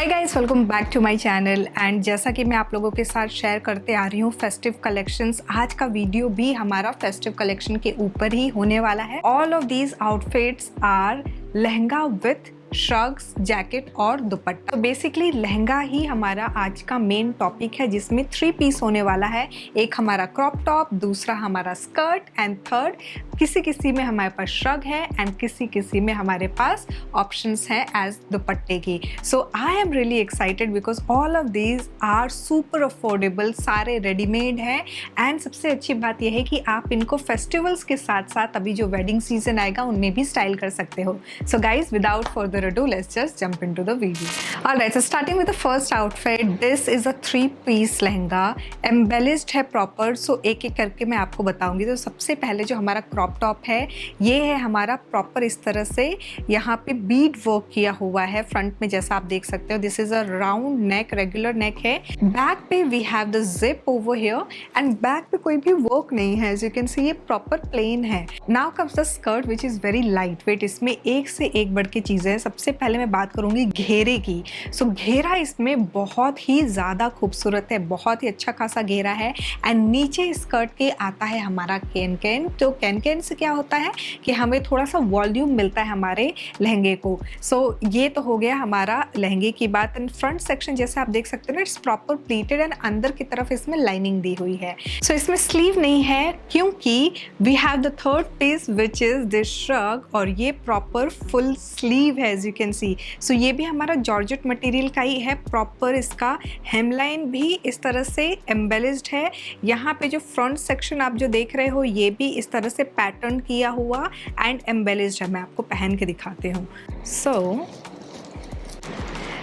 Hi guys, welcome back to my channel. And जैसा कि मैं आप लोगों के साथ शेयर करते आ रही हूँ फेस्टिव कलेक्शंस, आज का वीडियो भी हमारा फेस्टिव कलेक्शन के ऊपर ही होने वाला है। All of these outfits are lehenga with shrugs, jacket और दुपट्टा। तो बेसिकली लहंगा ही हमारा आज का मेन टॉपिक है, जिसमें 3 पीस होने वाला है। एक हमारा क्रॉप टॉप, दूसरा हमारा स्कर्ट एंड थर्ड किसी किसी में हमारे पास श्रग है एंड किसी किसी में हमारे पास ऑप्शंस हैं एज दुपट्टे की। So I am really excited because all of these are super affordable, सारे रेडीमेड हैं। एंड सबसे अच्छी बात यह है कि आप इनको फेस्टिवल्स के साथ साथ अभी जो वेडिंग सीजन आएगा उनमें भी स्टाइल कर सकते हो। So guys, without further ado, let's just jump into the video. Alright, so starting with the first outfit, this is a 3-piece lehenga, embellished है proper। so एक एक करके मैं आपको बताऊंगी। तो सबसे पहले जो हमारा क्रॉप टॉप है, ये है हमारा प्रॉपर इस तरह से यहाँ पे बीड वर्क किया हुआ है फ्रंट में, जैसा आप देख सकते हो। This is a round neck, regular neck है। बैक पे we have the zip over here and back पे कोई भी वर्क नहीं है, एज यू कैन सी ये प्रॉपर प्लेन है। Now comes the skirt which is very light weight. इसमें एक से एक बढ़ के चीजें हैं। सबसे पहले मैं बात करूंगी घेरे की। सो घेरा इसमें बहुत ही ज़्यादा खूबसूरत है, बहुत ही अच्छा खासा घेरा है। एंड नीचे स्कर्ट के आता है हमारा कैन कैन। तो कैन कैन से क्या होता है कि हमें थोड़ा सा वॉल्यूम मिलता है हमारे लहंगे को। सो ये तो हो गया हमारा लहंगे की बात। एंड फ्रंट सेक्शन जैसे आप देख सकते हो ना, इट्स प्रॉपर प्लीटेड एंड अंदर की तरफ इसमें लाइनिंग दी हुई है। सो इसमें स्लीव नहीं है क्योंकि we have the third piece which is this shrug, और ये प्रॉपर फुल स्लीव है as you can see. So ये भी हमारा जॉर्जेट मटेरियल का ही है। प्रॉपर इसका हेमलाइन भी इस तरह से एम्बेलिश्ड है। यहाँ पे जो फ्रंट सेक्शन आप जो देख रहे हो, ये भी इस तरह से पैटर्न किया हुआ एंड एम्बेलिश्ड है। मैं आपको पहन के दिखाती हूँ।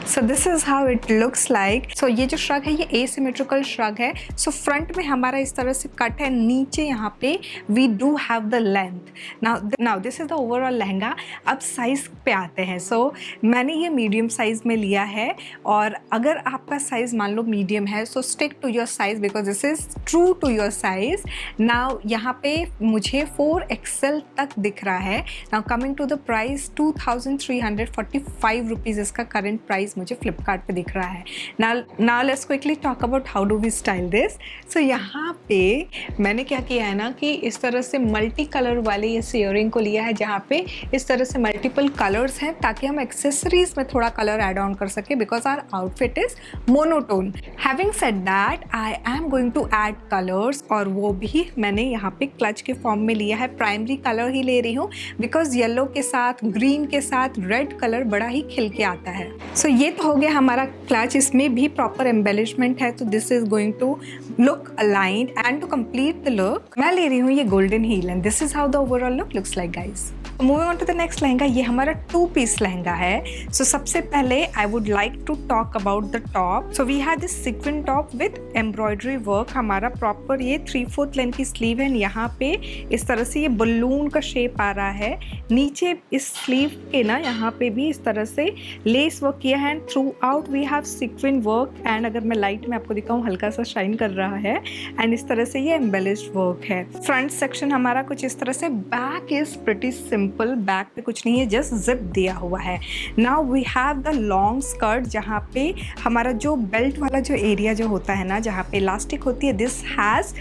So this is how it looks like. So ये जो श्रग है, ये एसिमेट्रिकल श्रग है। सो फ्रंट में हमारा इस तरह से कट है, नीचे यहाँ पे we do have the length. Now this is the overall lehenga. अब साइज़ पे आते हैं। सो मैंने ये मीडियम साइज़ में लिया है, और अगर आपका साइज़ मान लो मीडियम है, so stick to your size because this is true to your size. Now यहाँ पे मुझे 4XL तक दिख रहा है। Now coming to the price, 2345 rupees इसका करंट प्राइस मुझे फ्लिपकार्ट पे दिख रहा है। Now let's quickly talk about how do we style this. So यहाँ पे मैंने क्या किया है ना कि इस तरह से मल्टी कलर वाले इस इयरिंग को लिया है, जहाँ पे इस तरह से मल्टीपल कलर्स हैं, ताकि हम एक्सेसरीज में थोड़ा कलर ऐड ऑन कर सके because our outfit is monotone. Having said that, I am going to add colours, और वो भी मैंने यहाँ पे क्लच के फॉर्म में लिया है। प्राइमरी कलर ही ले रही हूँ बिकॉज येलो के साथ, ग्रीन के साथ रेड कलर बड़ा ही खिल के आता है। सो ये तो हो गया हमारा क्लच। इसमें भी प्रॉपर एम्बेलिशमेंट है, तो this is going to look aligned. And to complete the look मैं ले रही हूँ ये golden heel, and this is how the overall look looks like guys. Moving on to the next lehenga, ये हमारा 2 पीस लहंगा है। सो सबसे पहले I would like to talk about the top. So we have this sequence top with embroidery work. हमारा proper ये 3/4 length की sleeve है। यहाँ पे इस तरह से ये बलून का शेप आ रहा है। नीचे इस स्लीव के ना यहाँ पे भी इस तरह से लेस वर्क किया है। Throughout we have sequence work, and अगर मैं लाइट में आपको दिखाऊँ, हल्का सा शाइन कर रहा है। एंड इस तरह से ये एम्बेलिश्ड वर्क है। फ्रंट सेक्शन हमारा कुछ इस तरह से। Back is pretty simple, back पे कुछ नहीं है, जस्ट जिप दिया हुआ है। Now we have the long skirt, जहाँ पे हमारा जो बेल्ट वाला जो एरिया जो होता है ना, जहाँ पे इलास्टिक होती है, this has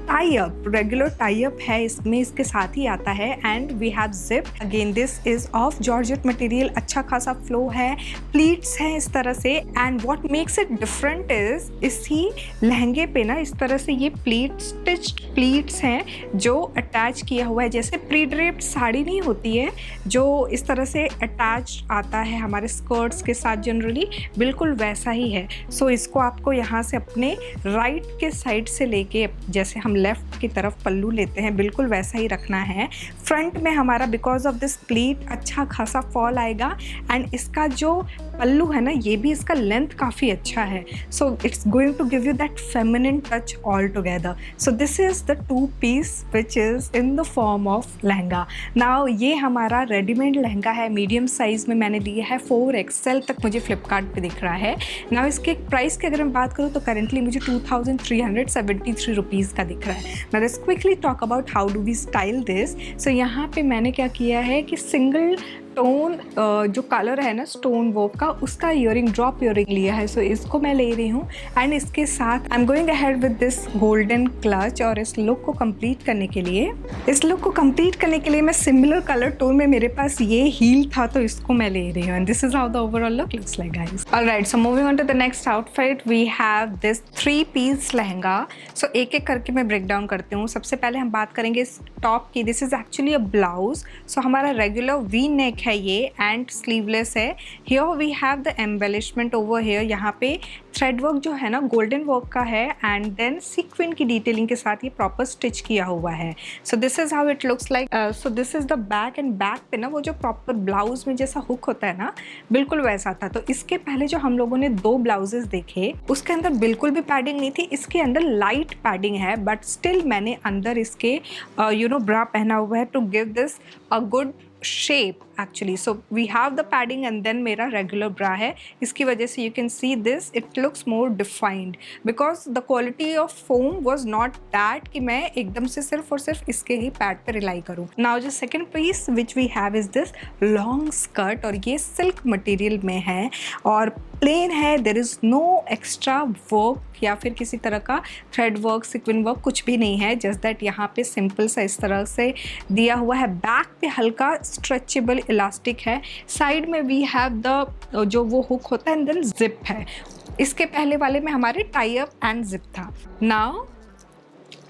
tie up, regular tie up है इसमें, इसके साथ ही आता है। And we have zip, again this is of georgette material, अच्छा खासा फ्लो है, प्लीट्स हैं इस तरह से। And what makes it different is इसी लहंगे पे ना इस तरह से ये प्लीट, स्टिच्ड प्लीट्स हैं जो अटैच किया हुआ है। जैसे प्री ड्रेप्ड साड़ी नहीं होती है जो इस तरह से अटैच आता है हमारे स्कर्ट्स के साथ जनरली, बिल्कुल वैसा ही है। सो इसको आपको यहाँ से अपने राइट के साइड से लेके, जैसे हम लेफ्ट की तरफ पल्लू लेते हैं, बिल्कुल वैसा ही रखना है। फ्रंट में हमारा बिकॉज ऑफ दिस प्लीट अच्छा खासा फॉल आएगा। एंड इसका जो पल्लू है ना, ये भी इसका लेंथ काफ़ी अच्छा है। So it's going to give you that feminine touch all together. So this is the 2 piece which is in the form of lehenga. Now ये हमारा रेडीमेड लहंगा है, मीडियम साइज़ में मैंने लिया है। 4XL तक मुझे फ्लिपकार्ट पे दिख रहा है। नाउ इसके प्राइस की अगर मैं बात करूँ तो करेंटली मुझे 2373 रुपीज़ का दिख रहा है। Now let's quickly talk about how do we style this. So यहाँ पे मैंने क्या किया है कि सिंगल स्टोन जो कलर है ना स्टोन वर्क का, उसका ईयरिंग ड्रॉप ईयरिंग लिया है। सो इसको मैं ले रही हूँ एंड इसके साथ आई am going ahead with this golden clutch. और इस लुक को कंप्लीट करने के लिए मैं सिमिलर कलर टोन में, मेरे पास ये हील था तो इसको मैं ले रही हूँ। And this is how the overall look looks like guys. Alright, so moving on to the next outfit, we have this 3 piece lehenga. So एक एक करके मैं ब्रेक डाउन करती हूँ। सबसे पहले हम बात करेंगे इस टॉप की। This is actually a blouse. So हमारा रेगुलर वी नेक है ये एंड स्लीवलेस है। Here we have the embellishment over here. यहाँ पे थ्रेड वर्क जो है ना गोल्डन वर्क का है एंड देन सीक्वेंट की डिटेलिंग के साथ ये प्रॉपर स्टिच किया हुआ है। So this is how it looks like. So this is the back and back पे ना वो जो प्रॉपर ब्लाउज में जैसा हुक होता है ना, बिल्कुल वैसा था। तो इसके पहले जो हम लोगों ने 2 ब्लाउजेस देखे उसके अंदर बिल्कुल भी पैडिंग नहीं थी। इसके अंदर लाइट पैडिंग है बट स्टिल मैंने अंदर इसके ब्रा पहना हुआ है to give this a good shape actually. So we have the padding and then मेरा regular bra है। इसकी वजह से you can see this, it looks more defined because the quality of foam was not that कि मैं एकदम से सिर्फ और सिर्फ इसके ही पैड पे रिलाई करूँ। Now जो second piece which we have is this long skirt और ये silk material में है और प्लेन है। There is no extra work या फिर किसी तरह का थ्रेड वर्क, सिक्विन वर्क कुछ भी नहीं है। जस्ट दैट यहाँ पे सिंपल सा इस तरह से दिया हुआ है। बैक पे हल्का स्ट्रेचेबल इलास्टिक है। साइड में वी हैव द जो वो हुक होता है एंड देन जिप है। इसके पहले वाले में हमारे टाई अप एंड जिप था। Now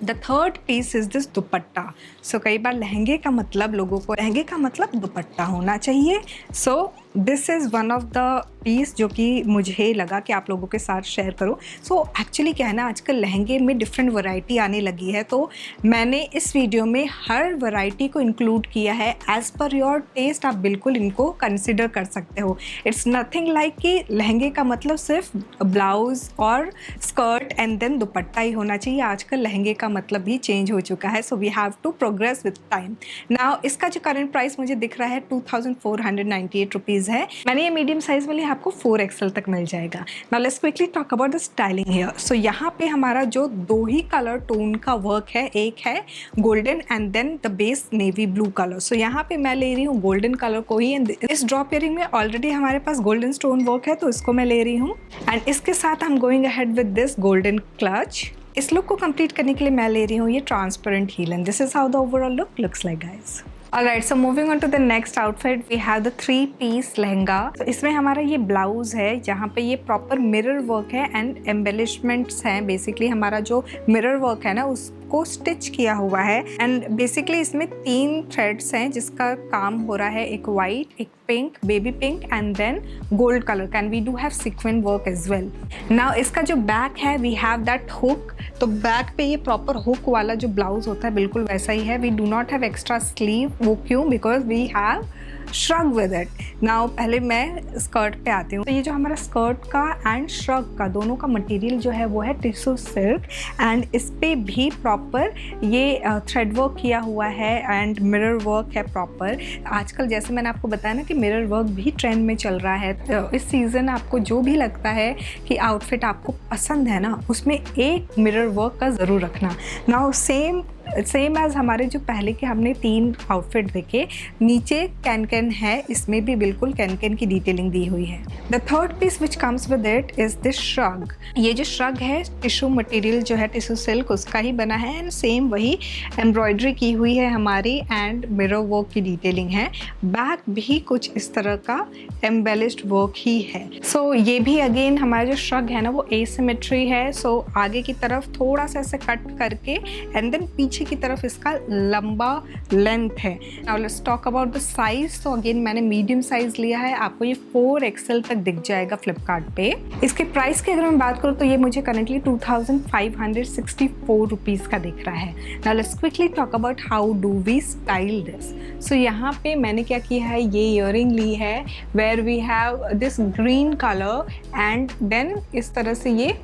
the third piece is this dupatta. So कई बार लहंगे का मतलब लोगों को लहंगे का मतलब दुपट्टा होना चाहिए। So this is one of the piece जो कि मुझे लगा कि आप लोगों के साथ शेयर करूं। सो एक्चुअली क्या है ना, आजकल लहंगे में डिफरेंट वैरायटी आने लगी है तो मैंने इस वीडियो में हर वैरायटी को इंक्लूड किया है। एज़ पर योर टेस्ट आप बिल्कुल इनको कंसिडर कर सकते हो। इट्स नथिंग लाइक कि लहंगे का मतलब सिर्फ ब्लाउज और स्कर्ट एंड देन दुपट्टा ही होना चाहिए। आजकल लहंगे का मतलब भी चेंज हो चुका है। So we have to progress with time. Now इसका जो करंट प्राइस मुझे दिख रहा है 2498 रुपीज़ है। मैंने ये मीडियम साइज वाली आपको 4XL तक मिल जाएगा। Now let's quickly talk about the styling here. So यहाँ पे हमारा जो 2 ही कलर टोन का वर्क है, एक है golden and then the base navy blue colour. So यहाँ पे मैं ले रही हूँ गोल्डन कलर को ही। इस ड्रॉप ईयरिंग में ऑलरेडी हमारे पास गोल्डन स्टोन वर्क है तो इसको मैं ले रही हूँ एंड इसके साथ आई am going ahead with this golden clutch. इस लुक को कंप्लीट करने के लिए मैं ले रही हूँ ये transparent heal and this is how the overall look looks like guys. Alright, so moving on to the next outfit, we have the 3-piece lehenga. तो इसमें हमारा ये ब्लाउज है जहाँ पे ये प्रॉपर मिरर वर्क है एंड एम्बेलिशमेंट्स हैं। बेसिकली हमारा जो मिरर वर्क है ना उसको स्टिच किया हुआ है एंड बेसिकली इसमें 3 थ्रेड्स हैं जिसका काम हो रहा है, एक वाइट, एक pink, baby pink and then gold colour का and we do have sequin work as well. Now इसका जो बैक है वी हैव दैट हुक। तो बैक पे ये प्रॉपर हुक वाला जो ब्लाउज होता है बिल्कुल वैसा ही है। We do not have extra sleeve. वो क्यों? Because we have shrug with it. Now पहले मैं स्कर्ट पे आती हूँ। तो ये जो हमारा स्कर्ट का एंड श्रग का दोनों का मटेरियल जो है वो है टिश्यू सिल्क एंड इस पे भी प्रॉपर ये थ्रेड वर्क किया हुआ है एंड मिरर वर्क है प्रॉपर। आजकल जैसे मैंने आपको बताया ना कि मिरर वर्क भी ट्रेंड में चल रहा है। तो इस सीज़न आपको जो भी लगता है कि आउटफिट आपको पसंद है ना उसमें एक मिरर वर्क का ज़रूर रखना। नाउ सेम एज हमारे जो पहले के हमने 3 आउटफिट देखे, नीचे कैन है, इसमें भी बिल्कुल कैन की डिटेलिंग दी हुई है। The third piece which comes with it is this shrug. ये जो श्रग है टिश्यू मटेरियल जो है टिश्यू सिल्क उसका ही बना है एंड सेम वही एम्ब्रॉयडरी की हुई है हमारी एंड मिरर वर्क की डिटेलिंग है। बैक भी कुछ इस तरह का एम्बेलिश्ड वर्क ही है। सो ये भी अगेन हमारा जो श्रग है ना वो एसिमेट्री है। सो आगे की तरफ थोड़ा सा ऐसे कट करके एंड देन पीछे की तरफ इसका लंबा लेंथ है। Now let's talk about the size. तो अगेन मैंने मीडियम साइज लिया है, आपको ये 4XL तक दिख जाएगा फ्लिपकार्ट पे। इसके प्राइस की अगर मैं बात करूँ तो ये मुझे करंटली 2564 रुपीज़ का दिख रहा है। Now let's quickly talk about how do we style this. So यहाँ पे मैंने क्या किया है, ये ईयरिंग ली है where we have this green colour and then इस तरह से ये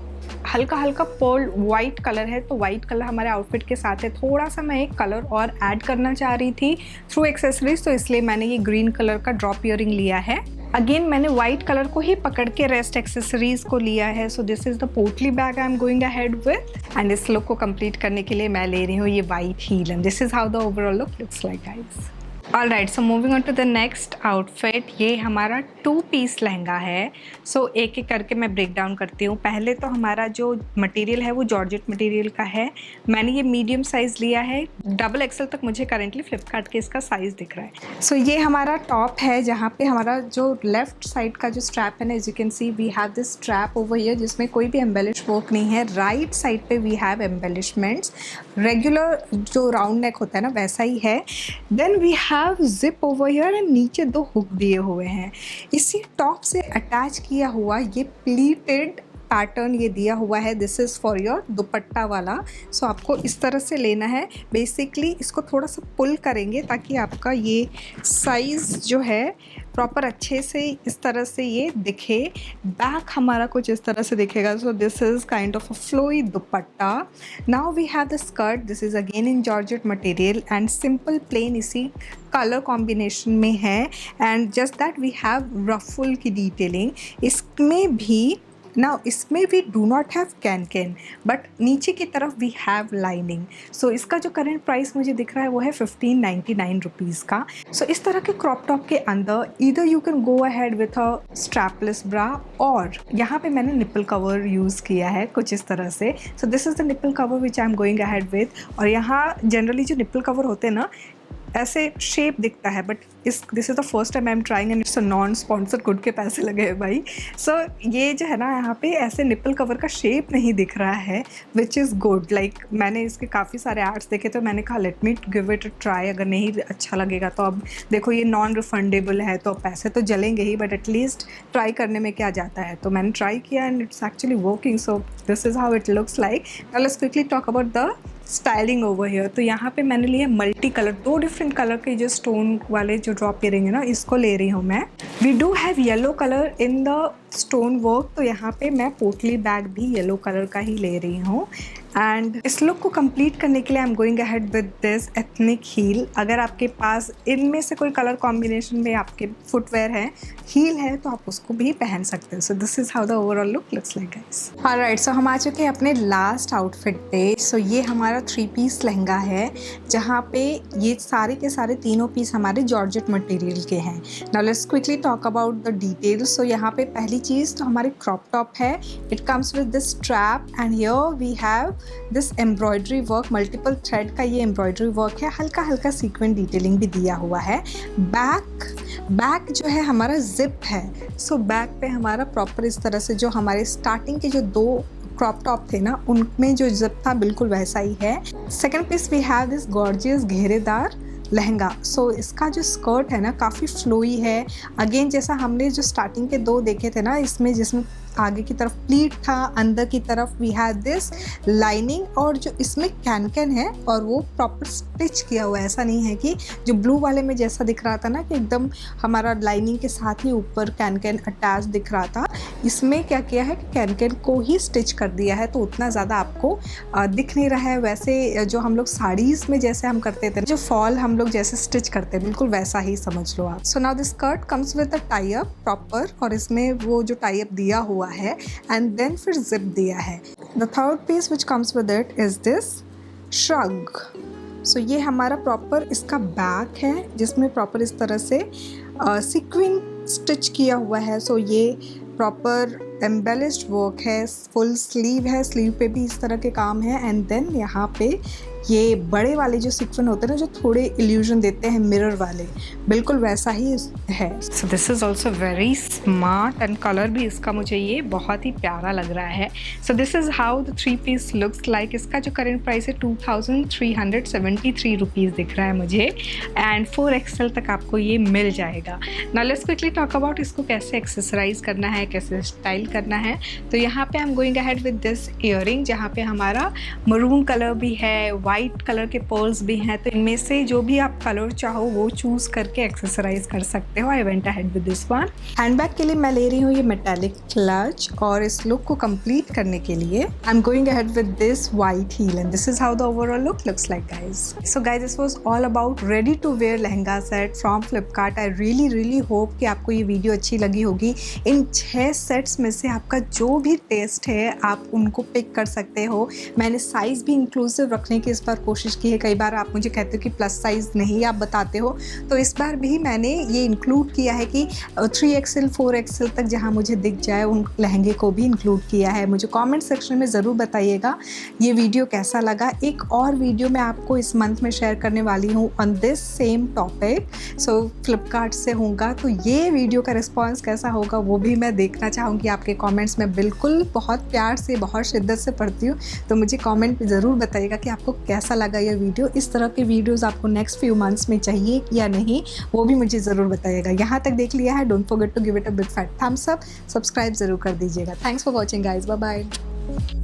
हल्का हल्का पर्ल वाइट कलर है। तो वाइट कलर हमारे आउटफिट के साथ है। थोड़ा सा मैं एक कलर और ऐड करना चाह रही थी थ्रू एक्सेसरीज, तो इसलिए मैंने ये ग्रीन कलर का ड्रॉप ईयरिंग लिया है। अगेन मैंने वाइट कलर को ही पकड़ के रेस्ट एक्सेसरीज को लिया है। So this is the potli bag I am going ahead with and इस लुक को कंप्लीट करने के लिए मैं ले रही हूँ ये white heel and this is how the overall look looks like guys. Alright, so moving on to the next outfit. ये हमारा 2 पीस लहंगा है। सो एक एक करके मैं ब्रेक डाउन करती हूँ। पहले तो हमारा जो मटेरियल है वो जॉर्जेट मटेरियल का है। मैंने ये मीडियम साइज़ लिया है, डबल एक्सल तक मुझे करेंटली फ्लिपकार्ट के इसका साइज़ दिख रहा है। सो ये हमारा टॉप है, जहाँ पे हमारा जो लेफ्ट साइड का जो स्ट्रैप है ना, as you can see we have this strap over here, जिसमें कोई भी एम्बेलिश वर्क नहीं है। राइट साइड पे वी हैव एम्बेलिशमेंट्स, रेगुलर जो राउंड नेक होता है ना वैसा ही है। Then we have zip over here and नीचे 2 हुक दिए हुए हैं। इसी टॉप से अटैच किया हुआ ये प्लीटेड पैटर्न ये दिया हुआ है। दिस इज़ फॉर योर दुपट्टा वाला। सो आपको इस तरह से लेना है। बेसिकली इसको थोड़ा सा पुल करेंगे ताकि आपका ये साइज़ जो है प्रॉपर अच्छे से इस तरह से ये दिखे। बैक हमारा कुछ इस तरह से दिखेगा। So this is kind of a flowy dupatta. Now we have the skirt. This is again in georgette material and simple plain इसी कलर कॉम्बिनेशन में है। And just that we have ruffle की डिटेलिंग। इसमें भी नाउ इसमें we do not have can but नीचे की तरफ वी हैव लाइनिंग। सो इसका जो करेंट प्राइस मुझे दिख रहा है वो है 1599 रुपीज़ का। सो इस तरह के क्रॉप टॉप के अंदर either you can go ahead with a strapless bra, और यहाँ पे मैंने निपल कवर यूज़ किया है कुछ इस तरह से। सो this is the nipple cover which I am going ahead with. और यहाँ जनरली जो निपल कवर होते हैं ना ऐसे शेप दिखता है, but this is the first time I am trying and it's a non sponsored, खुद के पैसे लगे हैं भाई। सो ये जो है ना यहाँ पे ऐसे निपल कवर का शेप नहीं दिख रहा है, विच इज़ गुड। लाइक मैंने इसके काफ़ी सारे आर्ट्स देखे तो मैंने कहा let me give it a try. अगर नहीं अच्छा लगेगा तो अब देखो ये नॉन रिफंडेबल है तो पैसे तो जलेंगे ही, बट एटलीस्ट ट्राई करने में क्या जाता है। तो मैंने ट्राई किया and it's actually working. So this is how it looks like. Now let's quickly talk about the styling over here. तो यहाँ पे मैंने लिए मल्टी कलर, 2 डिफरेंट कलर के जो स्टोन वाले जो ड्रॉप इयरिंग है ना, इसको ले रही हूँ मैं। We do have yellow colour in the stone work, तो यहाँ पे मैं पोटली बैग भी येलो कलर का ही ले रही हूँ। एंड इस लुक को कंप्लीट करने के लिए I am going ahead with this ethnic heel. अगर आपके पास इनमें से कोई कलर कॉम्बिनेशन में आपके फुटवेयर है, हील है, तो आप उसको भी पहन सकते हो। So this is how the overall look looks like guys. Alright, so हम आ चुके हैं अपने लास्ट आउटफिट पे। सो ये हमारा 3 पीस लहंगा है, जहाँ पे ये सारे के सारे तीनों पीस हमारे जॉर्जेट मटेरियल के हैं। Now let's quickly talk about the details. So यहाँ पे पहली चीज़ तो हमारी क्रॉप टॉप है। It comes with this strap and here we have this embroidery work, multiple thread का ये एम्ब्रॉयडरी वर्क है। हल्का हल्का सीक्वेंट डिटेलिंग भी दिया हुआ है। बैक जो है हमारा जिप है। सो बैक पे हमारा प्रॉपर इस तरह से जो हमारे स्टार्टिंग के जो 2 क्रॉप टॉप थे ना उनमें जो जिप था बिल्कुल वैसा ही है। Second piece we have this gorgeous घेरेदार लहंगा। सो इसका जो स्कर्ट है ना काफ़ी फ्लोई है। अगेन जैसा हमने जो स्टार्टिंग के 2 देखे थे ना, इसमें जिसमें आगे की तरफ प्लीट था, अंदर की तरफ वी हैव दिस लाइनिंग, और जो इसमें कैन है और वो प्रॉपर स्टिच किया हुआ है। ऐसा नहीं है कि जो ब्लू वाले में जैसा दिख रहा था ना कि एकदम हमारा लाइनिंग के साथ ही ऊपर कैन अटैच दिख रहा था, इसमें क्या किया है कि कैन को ही स्टिच कर दिया है, तो उतना ज़्यादा आपको दिख नहीं रहा है। वैसे जो हम लोग साड़ीज़ में जैसे हम करते थे, जो फॉल हम लोग जैसे स्टिच करते हैं, बिल्कुल वैसा ही समझ लो आप। So now this skirt comes with a tie up proper, और इसमें वो जो टाई अप दिया हुआ है एंड देन फिर जिप दिया है। The third piece which comes with it is this shrug. So ये हमारा प्रॉपर इसका बैक है, जिसमें प्रॉपर इस तरह से सीक्वेंस स्टिच किया हुआ है। सो ये प्रॉपर एम्बेलिश्ड वर्क है, फुल स्लीव है, स्लीव पे भी इस तरह के काम है। एंड देन यहाँ पे ये बड़े वाले जो सीक्वेंस होते हैं ना, जो थोड़े इल्यूजन देते हैं मिरर वाले, बिल्कुल वैसा ही है। So this is also very smart and colour भी इसका मुझे ये बहुत ही प्यारा लग रहा है। So this is how the 3 piece looks like. इसका जो करेंट प्राइस है 2373 रुपीज़ दिख रहा है मुझे, एंड 4XL तक आपको ये मिल जाएगा। Now let's quickly talk about इसको कैसे एक्सेसराइज करना है, कैसे स्टाइल करना है। तो यहाँ पे I am going ahead with this earring, जहाँ पे हमारा मरून कलर भी है, वाइट कलर के पर्ल्स भी हैं। तो इनमें से जो भी आप कलर चाहो वो चूज़ करके एक्सेसराइज कर सकते हो। I went ahead with this one. Handbag के लिए मैं ले रही हूँ ये मेटालिक क्लच, और इस लुक को कंप्लीट करने के लिए I am going ahead with this white heel, and this is how the overall look looks like guys. So guys, this was all about ready to wear lehenga set from Flipkart. I really hope कि आपको ये video अच्छी लगी होगी। इन 6 sets में से आपका जो भी टेस्ट है आप उनको पिक कर सकते हो। मैंने साइज़ भी इंक्लूसिव रखने की इस बार कोशिश की है। कई बार आप मुझे कहते हो कि प्लस साइज़ नहीं आप बताते हो, तो इस बार भी मैंने ये इंक्लूड किया है कि 3XL 4XL तक जहाँ मुझे दिख जाए उन लहंगे को भी इंक्लूड किया है। मुझे कमेंट सेक्शन में ज़रूर बताइएगा ये वीडियो कैसा लगा। एक और वीडियो मैं आपको इस मंथ में शेयर करने वाली हूँ ऑन दिस सेम टॉपिक, सो फ्लिपकार्ट से होगा, तो ये वीडियो का रिस्पॉन्स कैसा होगा वो भी मैं देखना चाहूँगी। आपके कमेंट्स में बिल्कुल बहुत प्यार से, बहुत शिद्दत से पढ़ती हूँ, तो मुझे कमेंट में ज़रूर बताइएगा कि आपको कैसा लगा ये वीडियो। इस तरह के वीडियोज़ आपको नेक्स्ट फ्यू मंथ्स में चाहिए या नहीं, वो भी मुझे ज़रूर बताइएगा। यहाँ तक देख लिया है, don't forget to give it a big fat thumbs up, subscribe ज़रूर कर दीजिएगा। Thanks for watching guys, bye bye.